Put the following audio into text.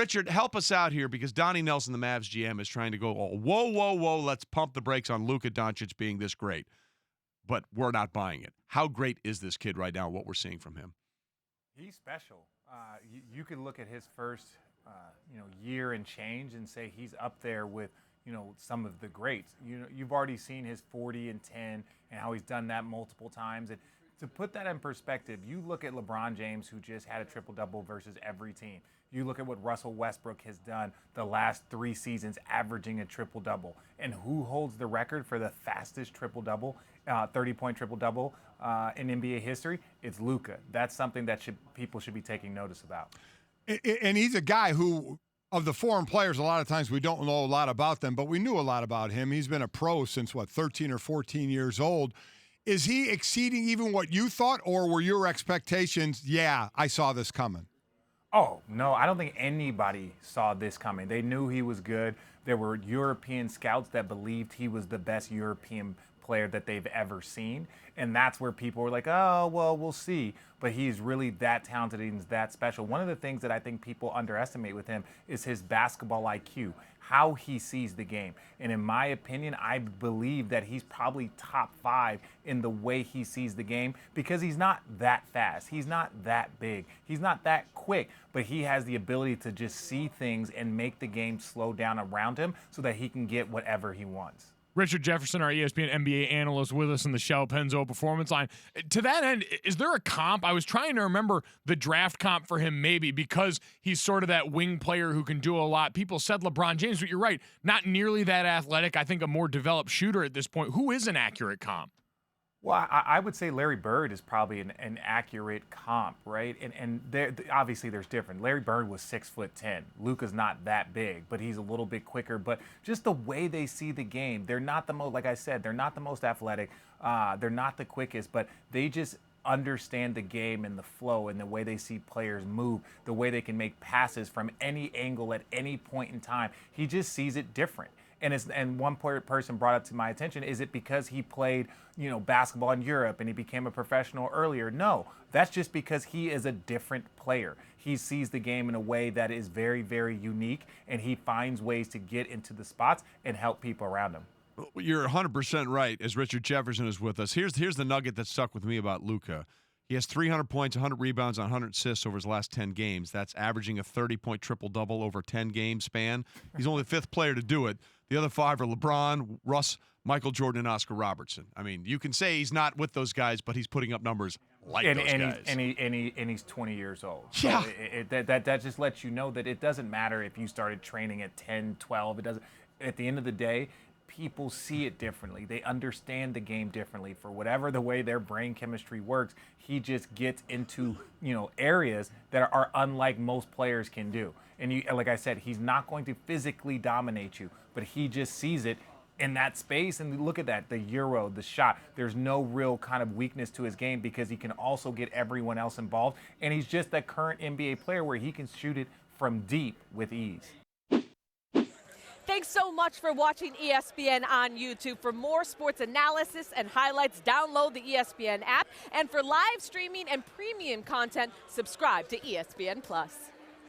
Richard, help us out here because Donnie Nelson, the Mavs GM, is trying to go, whoa, whoa, whoa, let's pump the brakes on Luka Doncic being this great. But we're not buying it. How great is this kid right now, what we're seeing from him? He's special. You could look at his first year and change and say he's up there with some of the greats. You've already seen his 40 and 10 and how he's done that multiple times. And to put that in perspective, you look at LeBron James, who just had a triple-double versus every team. You look at what Russell Westbrook has done the last 3 seasons, averaging a triple-double. And who holds the record for the fastest triple-double, 30-point triple-double in NBA history? It's Luka. That's something that people should be taking notice about. And he's a guy who, of the foreign players, a lot of times we don't know a lot about them, but we knew a lot about him. He's been a pro since, 13 or 14 years old. Is he exceeding even what you thought, or were your expectations, yeah, I saw this coming? Oh, no, I don't think anybody saw this coming. They knew he was good. There were European scouts that believed he was the best European player that they've ever seen. And that's where people were like, oh, well, we'll see. But he's really that talented and he's that special. One of the things that I think people underestimate with him is his basketball IQ, how he sees the game. And in my opinion, I believe that he's probably top 5 in the way he sees the game because he's not that fast. He's not that big. He's not that quick, but he has the ability to just see things and make the game slow down around him so that he can get whatever he wants. Richard Jefferson, our ESPN NBA analyst, with us in the Shell Pennzoil Performance Line. To that end, is there a comp? I was trying to remember the draft comp for him maybe because he's sort of that wing player who can do a lot. People said LeBron James, but you're right, not nearly that athletic. I think a more developed shooter at this point. Who is an accurate comp? Well, I would say Larry Bird is probably an accurate comp, right? And obviously there's different. Larry Bird was 6'10". Luka's not that big, but he's a little bit quicker. But just the way they see the game, they're not the most, like I said, they're not the most athletic. They're not the quickest, but they just understand the game and the flow and the way they see players move, the way they can make passes from any angle at any point in time. He just sees it different. And one person brought up to my attention, is it because he played, basketball in Europe and he became a professional earlier? No, that's just because he is a different player. He sees the game in a way that is very, very unique, and he finds ways to get into the spots and help people around him. You're 100% right, as Richard Jefferson is with us. Here's the nugget that stuck with me about Luka. He has 300 points, 100 rebounds, and 100 assists over his last 10 games. That's averaging a 30-point triple-double over a 10-game span. He's only the 5th player to do it. The other 5 are LeBron, Russ, Michael Jordan, and Oscar Robertson. I mean, you can say he's not with those guys, but he's putting up numbers like those guys. And he's 20 years old. Yeah. So that just lets you know that it doesn't matter if you started training at 10, 12. It doesn't. At the end of the day, people see it differently. They understand the game differently. For whatever the way their brain chemistry works, he just gets into areas that are unlike most players can do. And like I said, he's not going to physically dominate you, but he just sees it in that space. And look at that, the Euro, the shot. There's no real kind of weakness to his game because he can also get everyone else involved. And he's just that current NBA player where he can shoot it from deep with ease. Thanks so much for watching ESPN on YouTube. For more sports analysis and highlights, download the ESPN app. And for live streaming and premium content, subscribe to ESPN+.